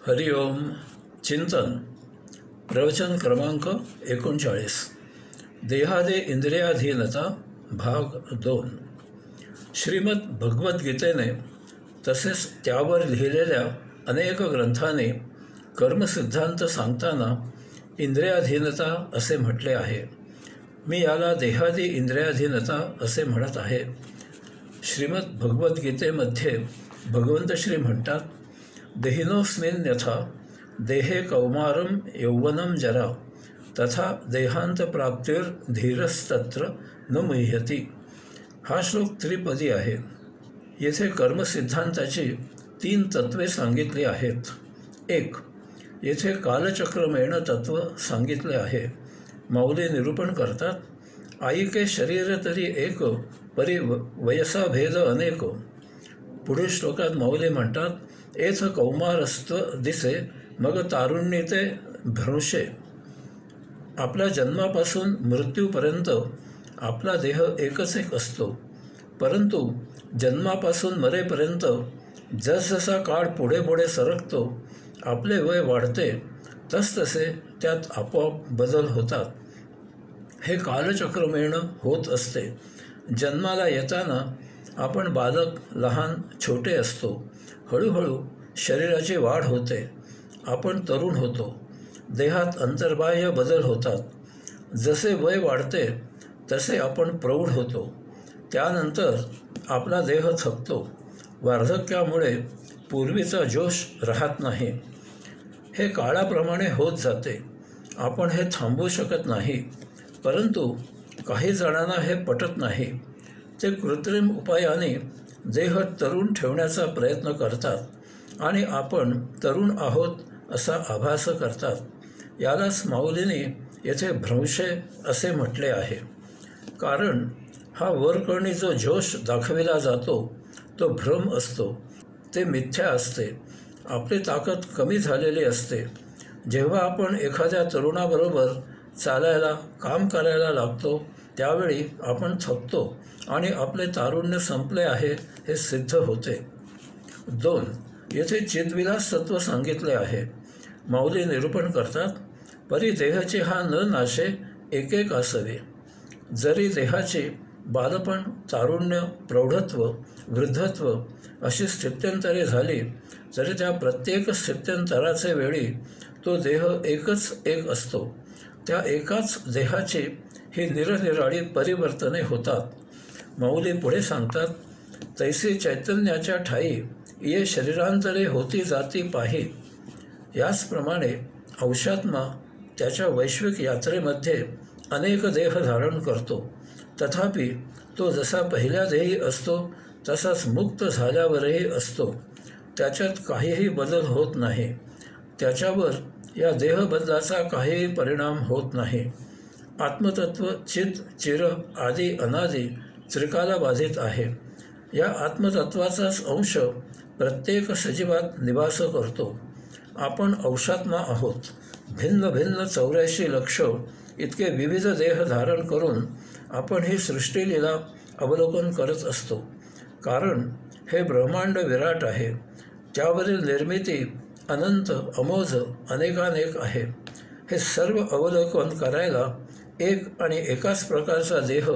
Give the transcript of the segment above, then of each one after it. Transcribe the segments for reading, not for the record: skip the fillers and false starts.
हरि ओम. चिंतन. प्रवचन क्रमांक 39. देहादे इंद्रियाधीनता भाग 2. श्रीमद भगवद्गीतेने तसेच त्यावर लिहिलेल्या अनेक ग्रंथांनी कर्मसिद्धांत सांगताना इंद्रियाधीनता असे म्हटले आहे. मी याला देहादी इंद्रियाधीनता असे म्हणत आहे. श्रीमद भगवद्गीतेमध्ये भगवंत श्री म्हणतात, देहिनोऽस्मिन् यथा देहे कौमारं यौवनं जरा तथा देहांतप्राप्तिर्धीरस्तत्र न मुह्यति. हा श्लोक त्रिपदी आहे. येथे कर्मसिद्धांताची 3 तत्वे सांगितली आहेत. 1. येथे कालचक्रमेण तत्व सांगितले आहे. माऊली निरूपण करतात, आईके शरीर तरी एक परी वयसा भेद अनेक. पुढील श्लोकात माऊली म्हणतात, एथ कौमारस्त्व दिसे मग तारुण्य ते भ्रंशे. आपल्या जन्मापासून मृत्यूपर्यंत आपला देह एकच एक असतो, परंतु जन्मापासून मरेपर्यंत जसजसा काळ पुढे पुढे सरकतो, आपले वय वाढते, तसतसे त्यात आपोआप बदल होतात. हे कालचक्रमेण होत असते. जन्माला येताना आपण बालक, लहान, छोटे असतो. हळूहळू शरीराची वाढ होते. आपण तरुण होतो. देहात अंतर्बाह्य बदल होतात. जसे वय वाढते तसे आपण प्रौढ होतो. त्यानंतर आपला देह थकतो. वार्धक्यामुळे पूर्वीचा जोश राहत नाही. हे काळाप्रमाणे होत जाते. आपण हे थांबवू शकत नाही. परंतु काही जणांना हे पटत नाही. ते कृत्रिम उपायाने देह तरुण ठेवण्याचा प्रयत्न करतात आणि आपण तरुण आहोत असा आभास करतात. यालाच माऊलीने येथे भ्रंशे असे म्हटले आहे. कारण हा वरकरणी जो जोश दाखविला जातो तो भ्रम असतो. ते मिथ्या असते. आपली ताकद कमी झालेली असते. जेव्हा आपण एखाद्या तरुणाबरोबर चालायला, काम करायला लागतो, त्यावेळी आपण थकतो आणि आपले तारुण्य संपले आहे हे सिद्ध होते. 2. येथे चिद्विलास तत्व सांगितले आहे. माऊली निरूपण करतात, परी देहाचे हा न नाशे एक एक असावे. जरी देहाचे बालपण, तारुण्य, प्रौढत्व, वृद्धत्व अशी स्थित्यंतरे झाली, तरी त्या प्रत्येक स्थित्यंतराचे वेळी तो देह एकच एक असतो. त्या एकाच देहाची ही निरनिराळी परिवर्तने होतात. माऊली पुढे सांगतात, तैसे चैतन्याच्या ठाई ये शरीरांतरे होती जाती पाही. याचप्रमाणे अंशात्मा त्याच्या वैश्विक यात्रेमध्ये अनेक देह धारण करतो. तथापि तो जसा पहिल्या देही असतो तसाच मुक्त झाल्यावरही असतो. त्याच्यात काहीही बदल होत नाही. त्याच्यावर या देहबदलाचा काहीही परिणाम होत नाही. आत्मतत्व चित, चिर, आदी, अनादी त्रिकाला बाधित आहे. या आत्मतत्वाचाच अंश प्रत्येक सजीवात निवास करतो. आपण अंशात्मा आहोत. भिन्न भिन्न 84 लक्ष इतके विविध देह धारण करून आपण ही सृष्टीलीला अवलोकन करत असतो. कारण हे ब्रह्मांड विराट आहे. त्यावरील निर्मिती अनंत, अमोघ, अनेकानेक आहे. हे सर्व अवलोकन करायला एक आणि एकाच प्रकारचा देह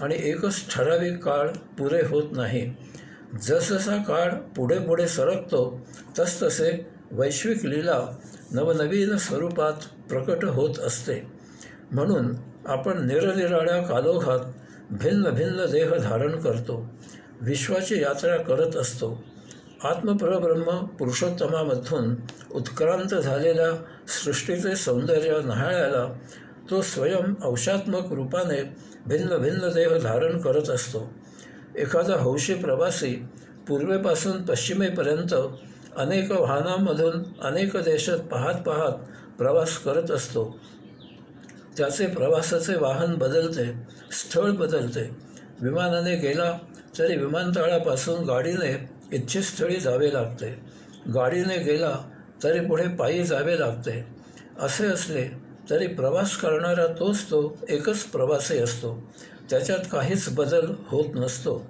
आणि एकच ठराविक काळ पुरे होत नाही. जसजसा काळ पुढे पुढे सरकतो तसतसे वैश्विक लीला नवनवीन स्वरूपात प्रकट होत असते. म्हणून आपण निरनिराळ्या कालोखात भिन्न भिन्न देह धारण करतो. विश्वाची यात्रा करत असतो. आत्मपरब्रह्म पुरुषोत्तमामधून उत्क्रांत झालेल्या सृष्टीचे सौंदर्य न्याहाळायला तो स्वयं अंशात्मक रूपाने भिन्न भिन्न देह धारण करत असतो. एखादा हौशी प्रवासी पूर्वेपासून पश्चिमेपर्यंत अनेक वाहनांमधून अनेक देशात पाहत पाहत प्रवास करत असतो. त्याचे प्रवासाचे वाहन बदलते, स्थळ बदलते. विमानाने गेला तरी विमानतळापासून गाडीने इच्छितस्थळी जावे लागते. गाडीने गेला तरी पुढे पायी जावे लागते. असे असले तरी प्रवास करणारा तोच तो एकच प्रवासी असतो. त्याच्यात काहीच बदल होत नसतो.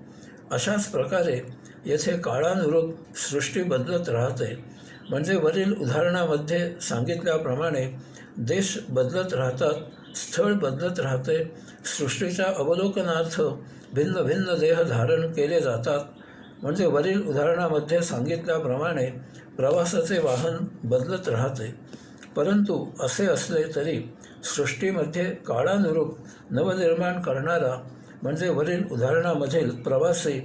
अशाच प्रकारे येथे काळानुरूप सृष्टी बदलत राहते. म्हणजे वरील उदाहरणामध्ये सांगितल्याप्रमाणे देश बदलत राहतात, स्थळ बदलत राहते, सृष्टीच्या अवलोकनार्थ भिन्न भिन्न देह धारण केले जातात. म्हणजे वरील उदाहरणामध्ये सांगितल्याप्रमाणे प्रवासाचे वाहन बदलत राहते. परंतु असे असले तरी सृष्टीमध्ये काळानुरूप नवनिर्माण करणारा म्हणजे वरील उदाहरणामधील प्रवासी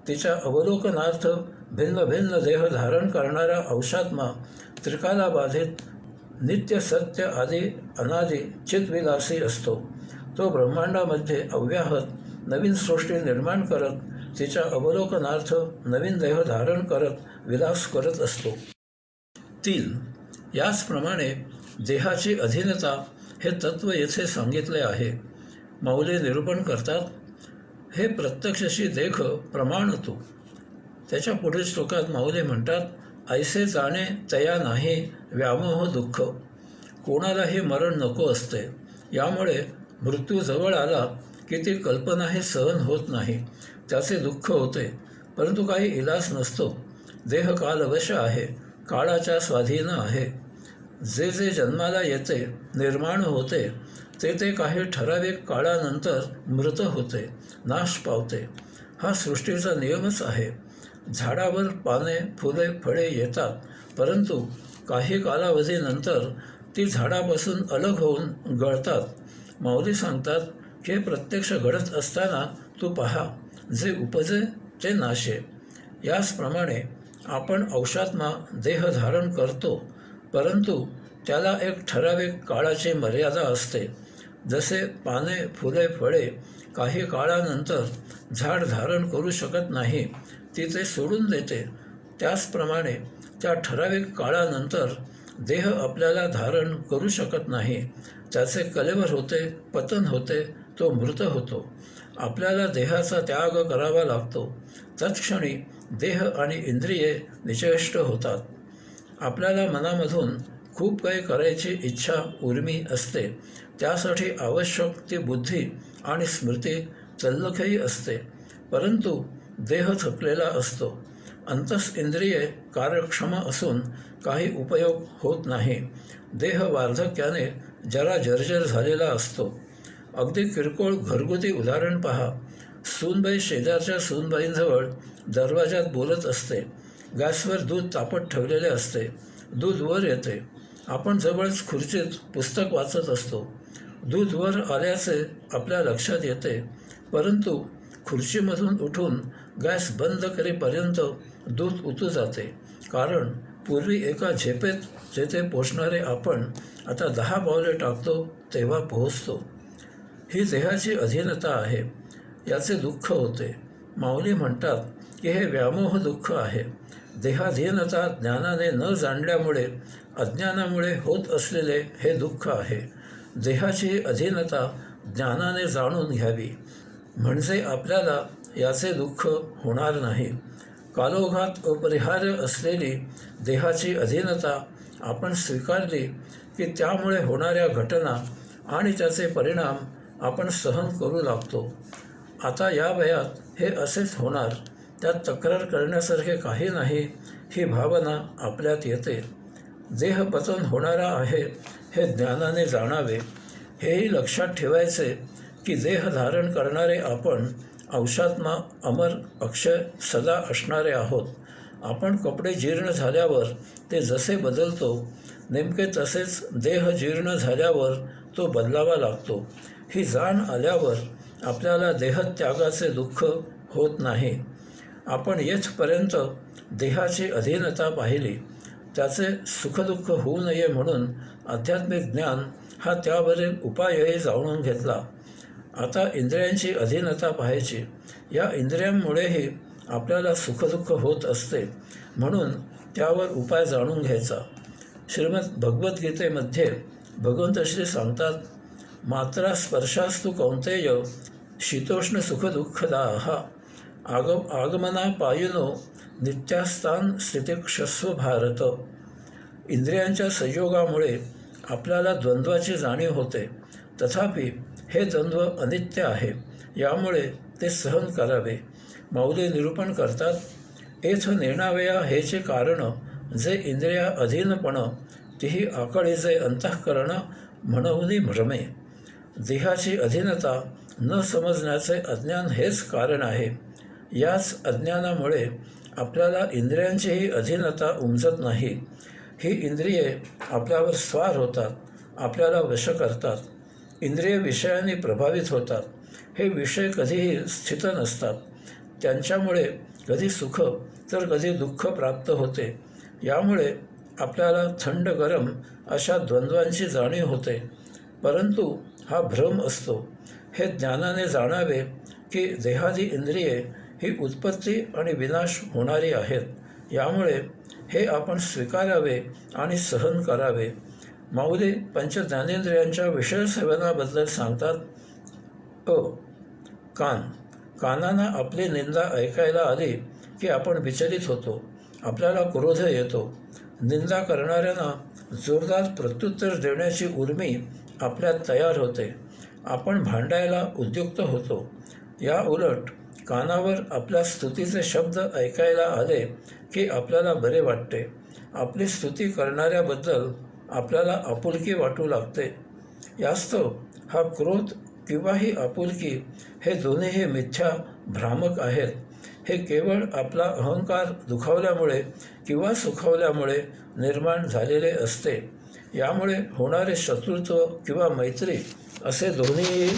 तिच्या अवलोकनार्थ भिन्न भिन्न देह धारण करणारा अंशात्मा त्रिकालाबाधित नित्य सत्य आदी अनादी चित्विलासी असतो. तो ब्रह्मांडामध्ये अव्याहत नवीन सृष्टी निर्माण करत तिच्या अवलोकनार्थ नवीन देह धारण करत विलास करत असतो. 3. याचप्रमाणे देहाची अधीनता हे तत्त्व येथे सांगितले आहे. माऊली निरूपण करतात, हे प्रत्यक्षशी देख प्रमाणतो. त्याच्या पुढील श्लोकात माऊली म्हणतात, ऐसे जाणे तया नाही व्यामोह दुःख. कोणालाही मरण नको असते. यामुळे मृत्यू जवळ आला की ती कल्पनाही सहन होत नाही, त्याचे दुःख होते. परंतु काही इलाज नसतो. देह कालवश आहे, काळाच्या स्वाधीन आहे. जे जे जन्माला येते, निर्माण होते, ते काही ठराविक काळानंतर मृत होते, नाश पावते. हा सृष्टीचा नियमच आहे. झाडावर पाने, फुले, फळे येतात, परंतु काही कालावधीनंतर ती झाडापासून अलग होऊन गळतात. माऊली सांगतात की हे प्रत्यक्ष घडत असताना तू पहा, जे उपजे ते नाशे. याचप्रमाणे आपण अंशात्मा देह धारण करतो, परंतु त्याला एक ठराविक काळाची मर्यादा असते. जसे पाने, फुले, फळे काही काळानंतर झाड धारण करू शकत नाही, ती ते सोडून देते. त्याचप्रमाणे त्या ठराविक काळानंतर देह आपल्याला धारण करू शकत नाही, त्याचे कलेवर होते, पतन होते, तो मृत होतो. आपल्याला देहाचा त्याग करावा लागतो. तत्क्षणी देह आणि इंद्रिये निश्चेष्ट होतात. आपल्याला मनामधून खूप काही करायची इच्छा उर्मी असते. त्यासाठी आवश्यक ती बुद्धी आणि स्मृती तल्लखही असते, परंतु देह थकलेला असतो. अंतस इंद्रिये कार्यक्षम असून काही उपयोग होत नाही. देह वार्धक्याने जरा जर्जर झालेला असतो. अगदी किरकोळ घरगुती उदाहरण पहा. सूनबाई शेजारच्या सूनबाईंजवळ दरवाजात बोलत असते. गॅसवर दूध तापत ठेवलेले असते. दूध वर येते. आपण जवळच खुर्चीत पुस्तक वाचत असतो. दूध वर आल्याचे आपल्या लक्षात येते, परंतु खुर्चीमधून उठून गॅस बंद करेपर्यंत दूध उतू जाते. कारण पूर्वी एका झेपेत जेथे पोचणारे आपण आता 10 पावले टाकतो तेव्हा पोहोचतो. ही देहाची अधीनता आहे. याचे दुःख होते. माऊली म्हणतात की हे व्यामोह दुःख आहे. देहाधीनता ज्ञानाने न जाणल्यामुळे, अज्ञानामुळे होत असलेले हे दुःख आहे. देहाची अधीनता ज्ञानाने जाणून घ्यावी, म्हणजे आपल्याला याचे दुःख होणार नाही. कालोघात अपरिहार्य असलेली देहाची अधीनता आपण स्वीकारली की त्यामुळे होणाऱ्या घटना आणि त्याचे परिणाम आपण सहन करू लागतो. आता या वयात हे असेच होणार, त्यात तक्रार करण्यासारखे काही नाही, ही भावना आपल्यात येते. देह पतन होणारा आहे हे ज्ञानाने जाणावे. हेही लक्षात ठेवायचे की देह धारण करणारे आपण अंशात्मा अमर, अक्षय, सदा असणारे आहोत. आपण कपडे जीर्ण झाल्यावर ते जसे बदलतो, नेमके तसेच देह जीर्ण झाल्यावर तो बदलावा लागतो. ही जाण आल्यावर आपल्याला देहत्यागाचे दुःख होत नाही. आपण येथपर्यंत देहाची अधीनता पाहिली. त्याचे सुखदुःख होऊ नये म्हणून आध्यात्मिक ज्ञान हा त्यावरील उपायही जाणून घेतला. आता इंद्रियांची अधीनता पाहायची. या इंद्रियांमुळेही आपल्याला सुखदुःख होत असते, म्हणून त्यावर उपाय जाणून घ्यायचा. श्रीमद भगवद्गीतेमध्ये भगवंत श्री सांगतात, मात्रा स्पर्शास्तु कौंतेय शीतोष्ण सुखदुःखदाः आगमनापायिनो नित्यास्तान स्थितिक्षस्व भारत. इंद्रियांच्या संयोगामुळे आपल्याला द्वंद्वाची जाणीव होते. तथापि हे द्वंद्व अनित्य आहे, यामुळे ते सहन करावे. माऊली निरूपण करतात, एथ नेणावया हेचे कारण जे इंद्रिया अधीनपण तीही आकळीचे अंतःकरण म्हणून भ्रमे. देहाची अधीनता न समजण्याचे अज्ञान हेच कारण आहे. याच अज्ञानामुळे आपल्याला इंद्रियांचीही अधीनता उमजत नाही. ही इंद्रिये आपल्यावर स्वार होतात, आपल्याला वश करतात. इंद्रिय विषयांनी प्रभावित होतात. हे विषय कधीही स्थित नसतात. त्यांच्यामुळे कधी सुख तर कधी दुःख प्राप्त होते. यामुळे आपल्याला थंड गरम अशा द्वंद्वांची जाणीव होते. परंतु हा भ्रम असतो. हे ज्ञानाने जाणावे की देहादी इंद्रिये ही उत्पत्ती आणि विनाश होणारी आहेत. यामुळे हे आपण स्वीकारावे आणि सहन करावे. माऊली पंचज्ञानेंद्रियांच्या विषय सेवनाबद्दल सांगतात. कानांना आपली निंदा ऐकायला आली की आपण विचलित होतो. आपल्याला क्रोध येतो. निंदा करणाऱ्यांना जोरदार प्रत्युत्तर देण्याची उर्मी आपल्यात तयार होते. आपण भांडायला उद्युक्त होतो. या उलट कानावर आपल्या स्तुतीचे शब्द ऐकायला आले की आपल्याला बरे वाटते. आपली स्तुती करणाऱ्याबद्दल आपल्याला आपुलकी वाटू लागते. यास्तव हा क्रोध किंवा ही आपुलकी हे दोन्हीही मिथ्या भ्रामक आहेत. हे केवळ आपला अहंकार दुखावल्यामुळे किंवा सुखावल्यामुळे निर्माण झालेले असते. यामुळे होणारे शत्रुत्व किंवा मैत्री असे दोन्हीही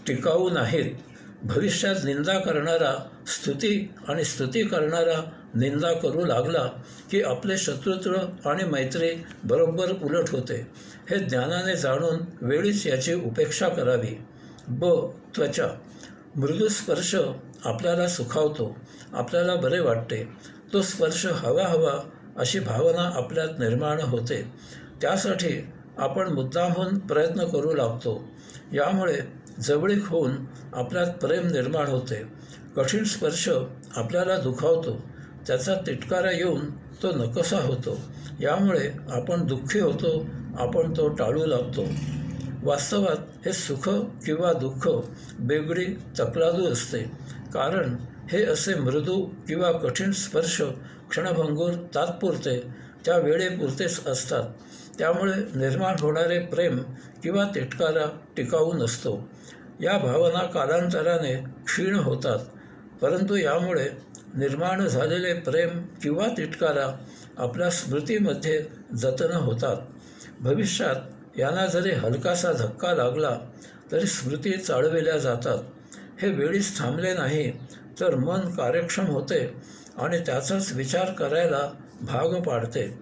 टिकाऊ नाहीत. भविष्यात निंदा करणारा स्तुती आणि स्तुती करणारा निंदा करू लागला की आपले शत्रुत्व आणि मैत्री बरोबर उलट होते. हे ज्ञानाने जाणून वेळीच याची उपेक्षा करावी. त्वचा. मृदू स्पर्श आपल्याला सुखावतो, आपल्याला बरे वाटते. तो स्पर्श हवा हवा अशी भावना आपल्यात निर्माण होते. त्यासाठी आपण मुद्दामहून प्रयत्न करू लागतो. यामुळे जवळीक होऊन आपल्यात प्रेम निर्माण होते. कठीण स्पर्श आपल्याला दुखावतो. त्याचा तिटकारा येऊन तो नकोसा होतो. यामुळे आपण दुःखी होतो, आपण तो टाळू लागतो. वास्तवात हे सुख किंवा दुःख बेगडी तकलादू असते. कारण हे असे मृदू किंवा कठीण स्पर्श क्षणभंगूर तात्पुरते त्या वेळेपुरतेच असतात. त्यामुळे निर्माण होणारे प्रेम किंवा तिटकारा टिकाऊ नसतो. या भावना कालांतराने क्षीण होतात. परंतु यामुळे निर्माण झालेले प्रेम किंवा तिटकारा आपल्या स्मृतीमध्ये जतन होतात. भविष्यात यांना जरी हलकासा धक्का लागला तरी स्मृती चाळविल्या जातात. हे वेळीच थांबले नाही तर मन कार्यक्षम होते आणि त्याचाच विचार करायला भाग पाडते.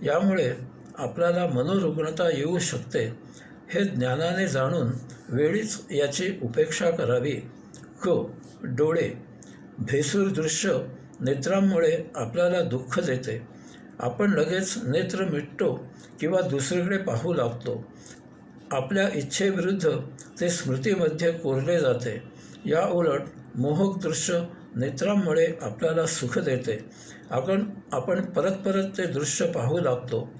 यामुळे आपल्याला मनोरुग्णता येऊ शकते. हे ज्ञानाने जाणून वेळीच याची उपेक्षा करावी. डोळे. भेसूर दृश्य नेत्रांमुळे आपल्याला दुःख देते. आपण लगेच नेत्र मिटतो किंवा दुसरीकडे पाहू लागतो. आपल्या इच्छेविरुद्ध ते स्मृतीमध्ये कोरले जाते. या उलट मोहक दृश्य नेत्रांमुळे आपल्याला सुख देते. आपण परत परत ते दृश्य पाहू लागतो.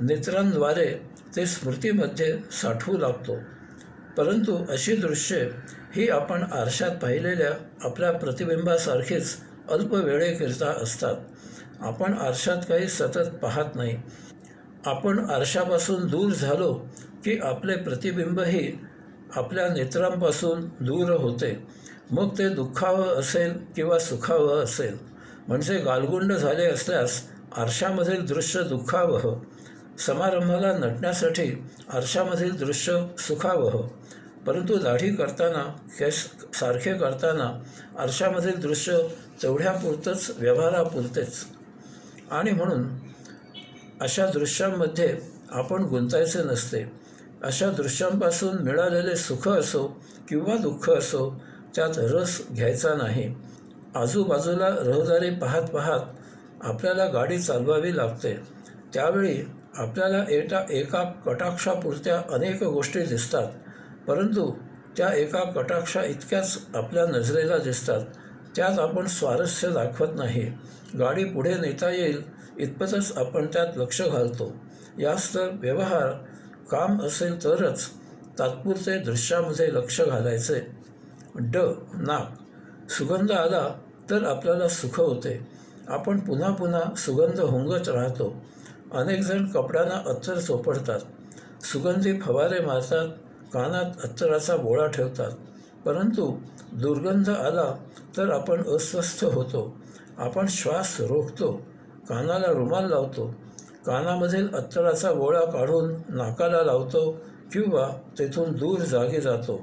नेत्रांद्वारे ते स्मृतीमध्ये साठवू लागतो. परंतु अशी दृश्ये ही आपण आरशात पाहिलेल्या आपल्या प्रतिबिंबासारखीच अल्प वेळेकरिता असतात. आपण आरशात काही सतत पाहत नाही. आपण आरशापासून दूर झालो की आपले प्रतिबिंबही आपल्या नेत्रांपासून दूर होते. मग ते दुःखावं असेल किंवा सुखावं असेल. म्हणजे गालगुंड झाले असल्यास आरशामधील दृश्य दुःखावह, समारंभाला नटण्यासाठी आरशामधील दृश्य सुखावह. परंतु दाढी करताना, केस सारखे करताना आरशामधील दृश्य तेवढ्यापुरतंच, व्यवहारापुरतेच. आणि म्हणून अशा दृश्यांमध्ये आपण गुंतायचे नसते. अशा दृश्यांपासून मिळालेले सुख असो किंवा दुःख असो त्यात रस घ्यायचा नाही. आजूबाजूला रहदारी पाहत पाहत आपल्याला गाडी चालवावी लागते. त्यावेळी आपल्याला एका कटाक्षापुरत्या अनेक गोष्टी दिसतात. परंतु त्या एका कटाक्षा इतक्याच आपल्या नजरेला दिसतात. त्यात आपण स्वारस्य दाखवत नाही. गाडी पुढे नेता येईल इतपतच आपण त्यात लक्ष घालतो. याच तर व्यवहार काम असेल तरच तात्पुरते दृश्यामध्ये लक्ष घालायचे. नाक. सुगंध आला तर आपल्याला सुख होते. आपण पुन्हा पुन्हा सुगंध हुंगत राहतो. अनेक जण कपड्यांना अत्तर चोपडतात, सुगंधी फवारे मारतात, कानात अत्तराचा बोळा ठेवतात. परंतु दुर्गंध आला तर आपण अस्वस्थ होतो. आपण श्वास रोखतो, कानाला रुमाल लावतो, कानामधील अत्तराचा गोळा काढून नाकाला लावतो किंवा तेथून दूर जागी जातो.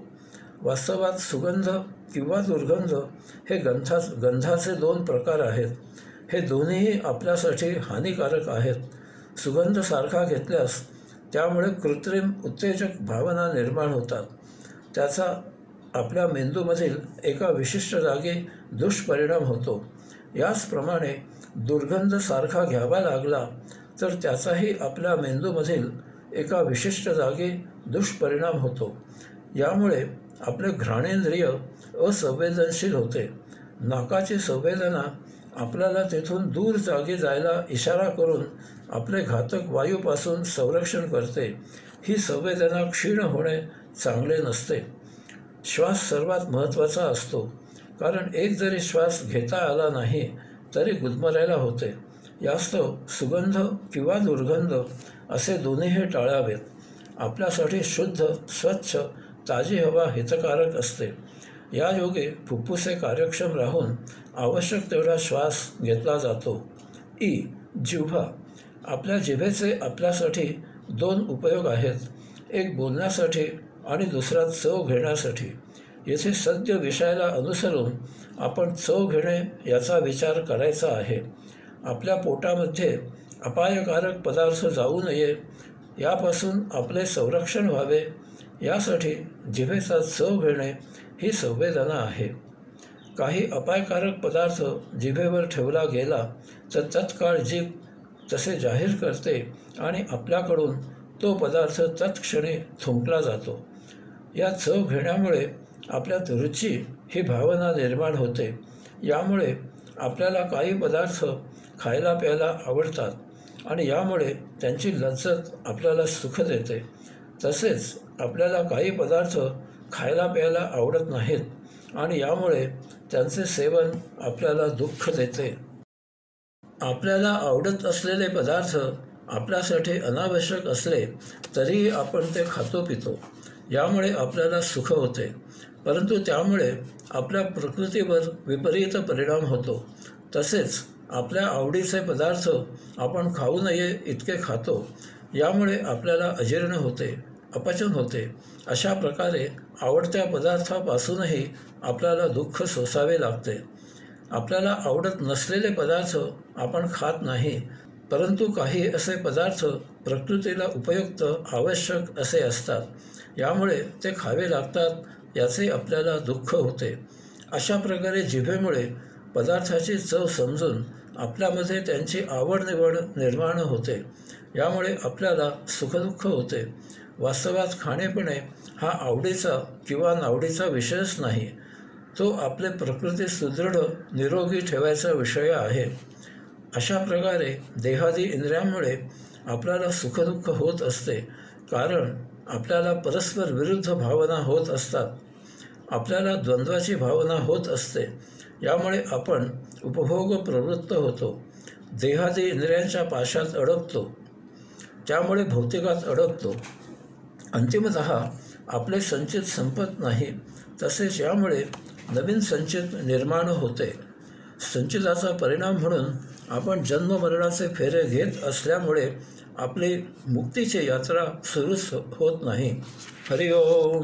वास्तवात सुगंध किंवा दुर्गंध हे गंधाचे 2 प्रकार आहेत. हे दोन्हीही आपल्यासाठी हानिकारक आहेत. सुगंध सारखा घेतल्यास त्यामुळे कृत्रिम उत्तेजक भावना निर्माण होतात. त्याचा आपल्या मेंदूमधील एका विशिष्ट जागी दुष्परिणाम होतो. याचप्रमाणे दुर्गंध सारखा घ्यावा लागला तर त्याचाही आपल्या मेंदूमधील एका विशिष्ट जागी दुष्परिणाम होतो. यामुळे आपले घ्राणेंद्रिय असंवेदनशील होते. नाकाची संवेदना आपल्याला तेथून दूर जागी जायला इशारा करून आपले घातक वायूपासून संरक्षण करते. ही संवेदना क्षीण होणे चांगले नसते. श्वास सर्वात महत्त्वाचा असतो, कारण एक जरी श्वास घेता आला नाही तरी गुदमरायला होते. यास्तव सुगंध किंवा दुर्गंध असे दोन्हीही टाळावेत. आपल्यासाठी शुद्ध, स्वच्छ, ताजी हवा हितकारक असते. यायोगे फुफ्फुसे कार्यक्षम राहून आवश्यक तेवढा श्वास घेतला जातो. जिव्हा. आपल्या जिभेचे आपल्यासाठी 2 उपयोग आहेत. एक बोलण्यासाठी आणि दुसरा चव घेण्यासाठी. येथे सद्य विषयाला अनुसरून आपण चव घेणे याचा विचार करायचा आहे. आपल्या पोटामध्ये अपायकारक पदार्थ जाऊ नये यापासून आपले संरक्षण व्हावे यासाठी जिभेचा चव घेणे ही संवेदना आहे. काही अपायकारक पदार्थ जिभेवर ठेवला गेला तर तत्काळ जीभ तसे जाहीर करते आणि आपल्याकडून तो पदार्थ तत्क्षणी थुंकला जातो. या चव घेण्यामुळे आपल्यात रुची ही भावना निर्माण होते. यामुळे आपल्याला काही पदार्थ खायला प्यायला आवडतात आणि यामुळे त्यांची लज्जत आपल्याला सुख देते. तसेच आपल्याला काही पदार्थ खायला प्यायला आवडत नाहीत आणि यामुळे त्यांचे सेवन आपल्याला दुःख देते. आपल्याला आवडत असलेले पदार्थ आपल्यासाठी अनावश्यक असले तरीही आपण ते खातो पितो. यामुळे आपल्याला सुख होते, परंतु त्यामुळे आपल्या प्रकृतीवर विपरीत परिणाम होतो. तसेच आपल्या आवडीचे पदार्थ आपण खाऊ नये इतके खातो. यामुळे आपल्याला अजीर्ण होते, अपचन होते. अशा प्रकारे आवडत्या पदार्थापासूनही आपल्याला दुःख सोसावे लागते. आपल्याला आवडत नसलेले पदार्थ आपण खात नाही, परंतु काही असे पदार्थ प्रकृतीला उपयुक्त, आवश्यक असे असतात. यामुळे ते खावे लागतात याचे आपल्याला दुःख होते. अशा प्रकारे जिभेमुळे पदार्थाची चव समजून आपल्यामध्ये त्यांची आवड-निवड निर्माण होते. यामुळे आपल्याला सुखदुःख होते. वास्तवात खाणे-पिणे हा आवडीचा किंवा नावडीचा विषयच नाही. तो आपले प्रकृती सुदृढ, निरोगी ठेवायचा विषय आहे. अशा प्रकारे देहादी इंद्रियांमुळे आपल्याला सुखदुःख होत असते, कारण आपल्याला परस्पर विरुद्ध भावना होत असतात. आपल्याला द्वंद्वाची भावना होत असते. यामुळे आपण उपभोग प्रवृत्त होतो, देहादी इंद्रियांच्या पाशात अडकतो, त्यामुळे भौतिकात अडकतो. अंतिमतः आपले संचित संपत नाही. तसेच यामुळे नवीन संचित निर्माण होते. संचिताचा परिणाम म्हणून आपण जन्ममरणाचे फेरे घेत असल्यामुळे आपली मुक्तीची यात्रा सुरूच होत नाही. हरिओम.